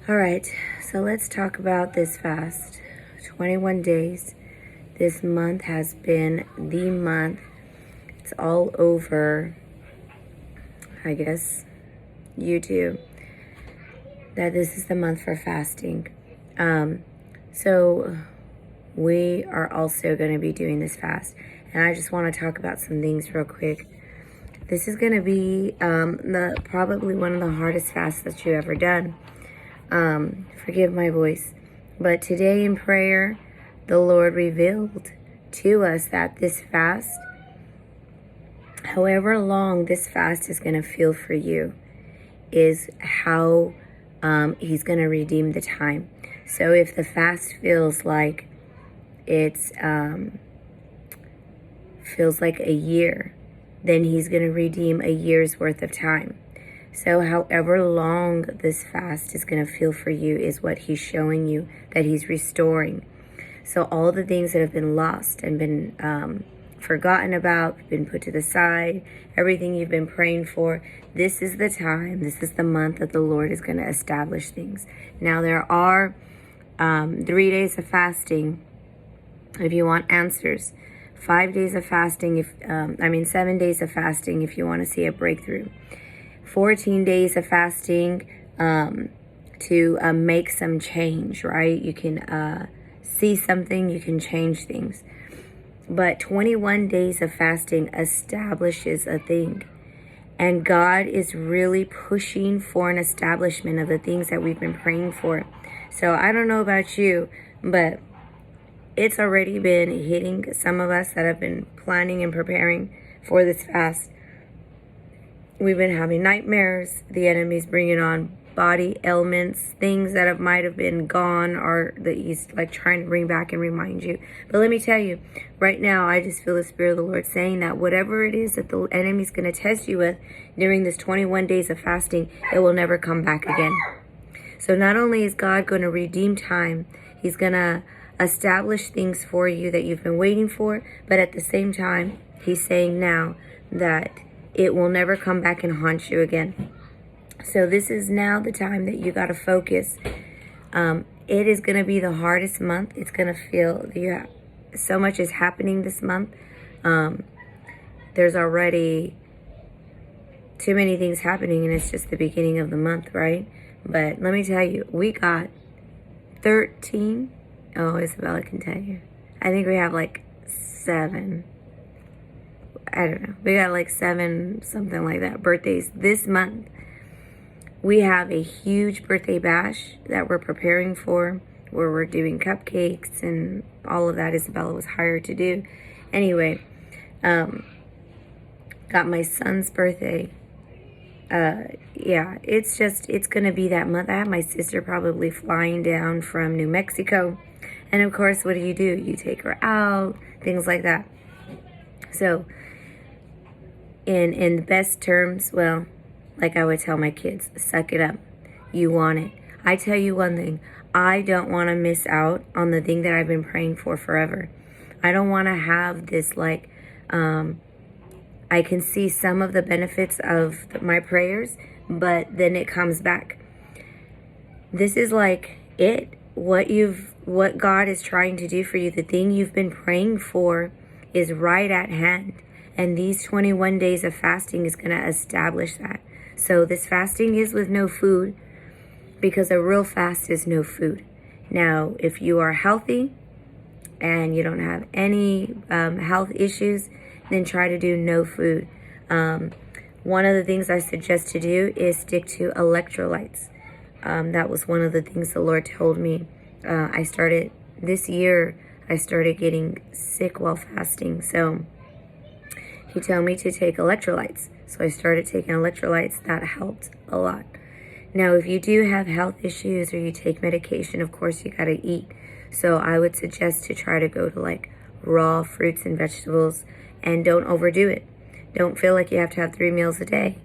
All right, so let's talk about this fast. 21 days. This month has been the month. It's all over, I guess, YouTube, that this is the month for fasting. So we are also going to be doing this fast. And I just want to talk about some things real quick. This is going to be probably one of the hardest fasts that you've ever done. Forgive my voice. But today in prayer, the Lord revealed to us that this fast, however long this fast is going to feel for you, is how He's going to redeem the time. So if the fast feels like feels like a year, then He's going to redeem a year's worth of time. So however long this fast is going to feel for you is what He's showing you that He's restoring. So all the things that have been lost and been forgotten about, been put to the side, everything you've been praying for, this is the time, this is the month that the Lord is going to establish things. Now there are 3 days of fasting if you want answers. 5 days of fasting, 7 days of fasting if you want to see a breakthrough. 14 days of fasting to make some change, right? You can see something, you can change things. But 21 days of fasting establishes a thing. And God is really pushing for an establishment of the things that we've been praying for. So I don't know about you, but it's already been hitting some of us that have been planning and preparing for this fast. We've been having nightmares. The enemy's bringing on body ailments, things that might have been gone or that he's like trying to bring back and remind you. But let me tell you, right now, I just feel the Spirit of the Lord saying that whatever it is that the enemy's going to test you with during this 21 days of fasting, it will never come back again. So not only is God going to redeem time, He's going to establish things for you that you've been waiting for, but at the same time, He's saying now that it will never come back and haunt you again. So this is now the time that you got to focus. It is going to be the hardest month. It's going to feel so much is happening this month. There's already too many things happening, and it's just the beginning of the month, right? But let me tell you, we got 13. Oh, Isabella can tell you. I think we have like 7. I don't know. We got like 7, something like that, birthdays this month. We have a huge birthday bash that we're preparing for, where we're doing cupcakes and all of that Isabella was hired to do. Anyway, got my son's birthday. It's going to be that month. I have my sister probably flying down from New Mexico. And of course, what do? You take her out, things like that. So, in the best terms, well, like I would tell my kids, suck it up. You want it. I tell you one thing, I don't want to miss out on the thing that I've been praying for forever. I don't want to have this I can see some of the benefits of my prayers, but then it comes back. This is like it. What God is trying to do for you, the thing you've been praying for is right at hand. And these 21 days of fasting is going to establish that. So this fasting is with no food, because a real fast is no food. Now, if you are healthy and you don't have any health issues, then try to do no food. One of the things I suggest to do is stick to electrolytes. That was one of the things the Lord told me. This year, I started getting sick while fasting. So He told me to take electrolytes. So I started taking electrolytes. That helped a lot. Now, if you do have health issues or you take medication, of course, you got to eat. So I would suggest to try to go to like raw fruits and vegetables, and don't overdo it. Don't feel like you have to have 3 meals a day.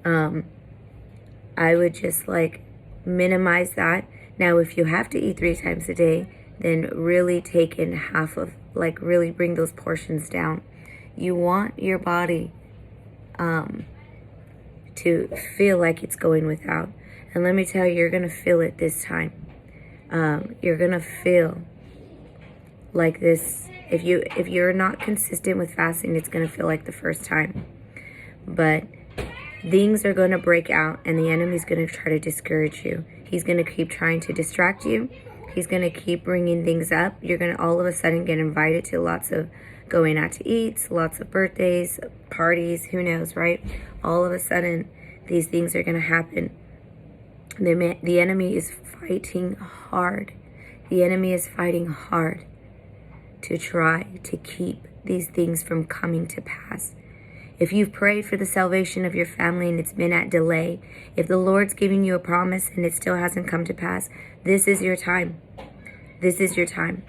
I would just minimize that. Now, if you have to eat 3 times a day, then really take in half of, really bring those portions down. You want your body to feel like it's going without. And let me tell you, you're going to feel it this time. You're going to feel like this. If you're not consistent with fasting, it's going to feel like the first time. But things are going to break out, and the enemy's going to try to discourage you. He's going to keep trying to distract you. He's going to keep bringing things up. You're going to all of a sudden get invited to lots of going out to eat, lots of birthdays, parties, who knows, right? All of a sudden, these things are going to happen. The enemy is fighting hard. The enemy is fighting hard to try to keep these things from coming to pass. If you've prayed for the salvation of your family and it's been at delay, if the Lord's giving you a promise and it still hasn't come to pass, this is your time. This is your time.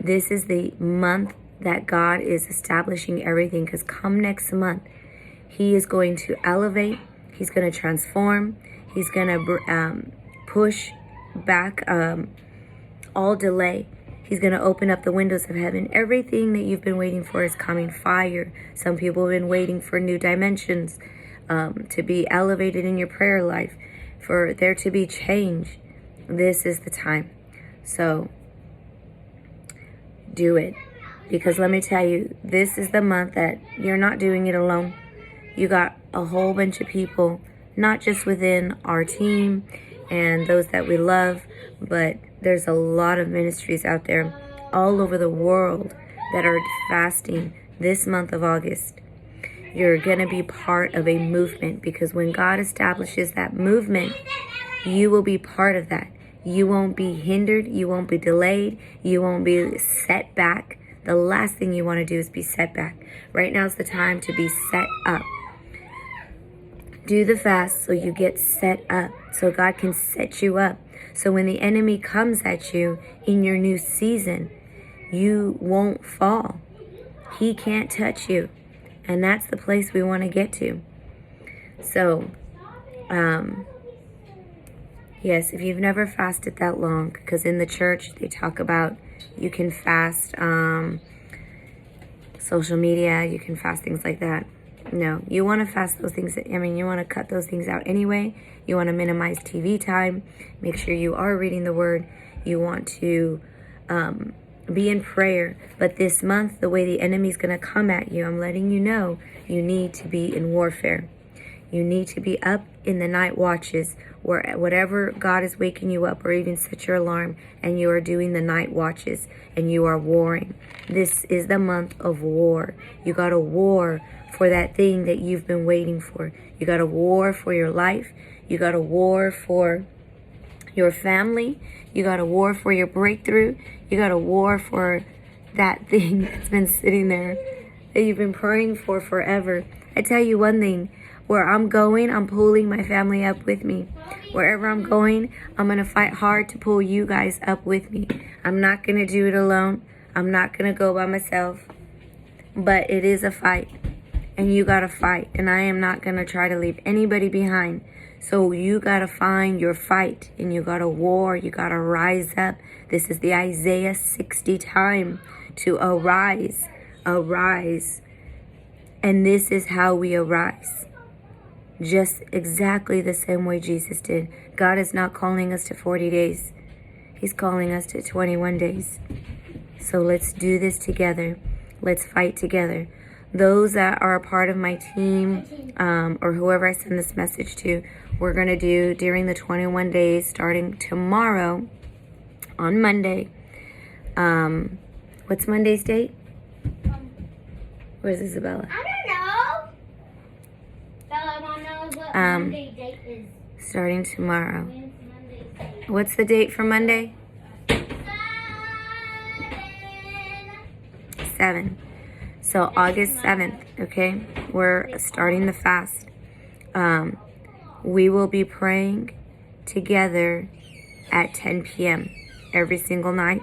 This is the month that God is establishing everything, because come next month, He is going to elevate. He's going to transform. He's going to push back all delay. He's going to open up the windows of heaven. Everything that you've been waiting for is coming. Fire. Some people have been waiting for new dimensions, to be elevated in your prayer life, for there to be change. This is the time. So do it. Because let me tell you, this is the month that you're not doing it alone. You got a whole bunch of people, not just within our team and those that we love, but there's a lot of ministries out there all over the world that are fasting this month of August. You're going to be part of a movement, because when God establishes that movement, you will be part of that. You won't be hindered. You won't be delayed. You won't be set back. The last thing you want to do is be set back. Right now is the time to be set up. Do the fast so you get set up, so God can set you up. So when the enemy comes at you in your new season, you won't fall. He can't touch you. And that's the place we want to get to. So, yes, if you've never fasted that long, because in the church they talk about you can fast social media, you can fast things like that. No, you want to fast those things. You want to cut those things out anyway. You want to minimize TV time. Make sure you are reading the Word. You want to be in prayer. But this month, the way the enemy's going to come at you, I'm letting you know, you need to be in warfare. You need to be up in the night watches, where whatever God is waking you up, or even set your alarm, and you are doing the night watches and you are warring. This is the month of war. You got to war for that thing that you've been waiting for. You got to war for your life. You got to war for your family. You got to war for your breakthrough. You got to war for that thing that's been sitting there that you've been praying for forever. I tell you one thing, where I'm going, I'm pulling my family up with me. Wherever I'm going, I'm going to fight hard to pull you guys up with me. I'm not going to do it alone. I'm not going to go by myself. But it is a fight. And you got to fight. And I am not going to try to leave anybody behind. So you got to find your fight. And you got to war. You got to rise up. This is the Isaiah 60 time to arise. Arise. And this is how we arise. Just exactly the same way Jesus did. God is not calling us to 40 days. He's calling us to 21 days. So let's do this together. Let's fight together. Those that are a part of my team, or whoever I send this message to, we're going to do during the 21 days, starting tomorrow on Monday. What's Monday's date? Where's Isabella? I don't know. Bella, Mom knows what Monday's date is. Starting tomorrow. What's the date for Monday? 7. So August 7th, okay? We're starting the fast. We will be praying together at 10 p.m. every single night.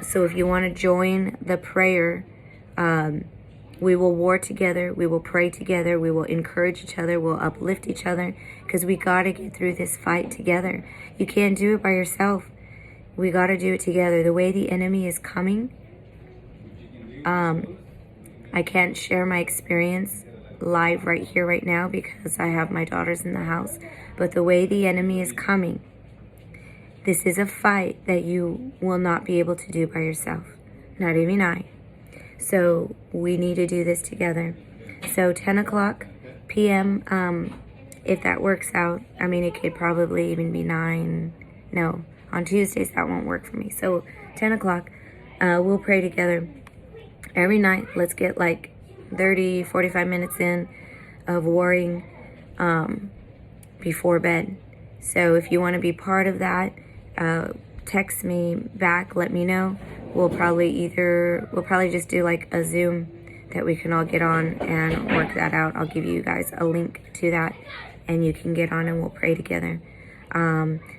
So if you want to join the prayer, we will war together. We will pray together. We will encourage each other. We'll uplift each other, because we got to get through this fight together. You can't do it by yourself. We got to do it together. The way the enemy is coming, I can't share my experience live right here, right now, because I have my daughters in the house. But the way the enemy is coming, this is a fight that you will not be able to do by yourself. Not even I. So we need to do this together. So 10 o'clock p.m., if that works out. I mean, it could probably even be 9. No, on Tuesdays that won't work for me. So 10 o'clock, we'll pray together every night. Let's get like 30, 45 minutes in of warring before bed. So if you want to be part of that, text me back, let me know. We'll probably just do like a Zoom that we can all get on and work that out. I'll give you guys a link to that and you can get on and we'll pray together.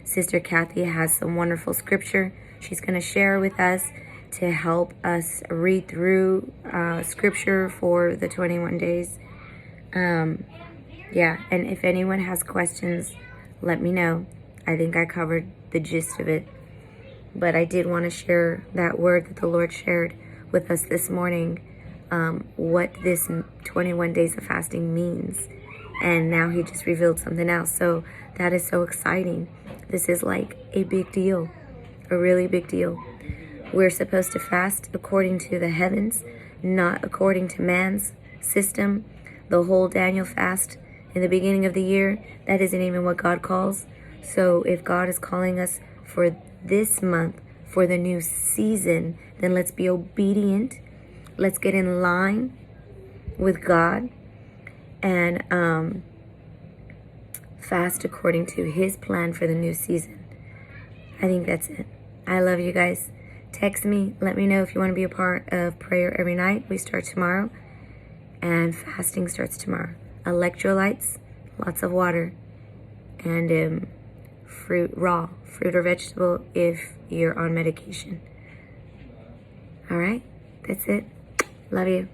Sister Kathy has some wonderful scripture she's going to share with us to help us read through scripture for the 21 days. Yeah, and if anyone has questions, let me know. I think I covered the gist of it. But I did want to share that word that the Lord shared with us this morning, what this 21 days of fasting means. And now he just revealed something else. So that is so exciting. This is like a big deal, a really big deal. We're supposed to fast according to the heavens, not according to man's system. The whole Daniel fast in the beginning of the year, that isn't even what God calls. So if God is calling us for this month, for the new season, then let's be obedient. Let's get in line with God and fast according to his plan for the new season. I think that's it. I love you guys. Text me. Let me know if you want to be a part of prayer every night. We start tomorrow. And fasting starts tomorrow. Electrolytes, lots of water, and fruit, raw fruit or vegetable if you're on medication. All right, that's it. Love you.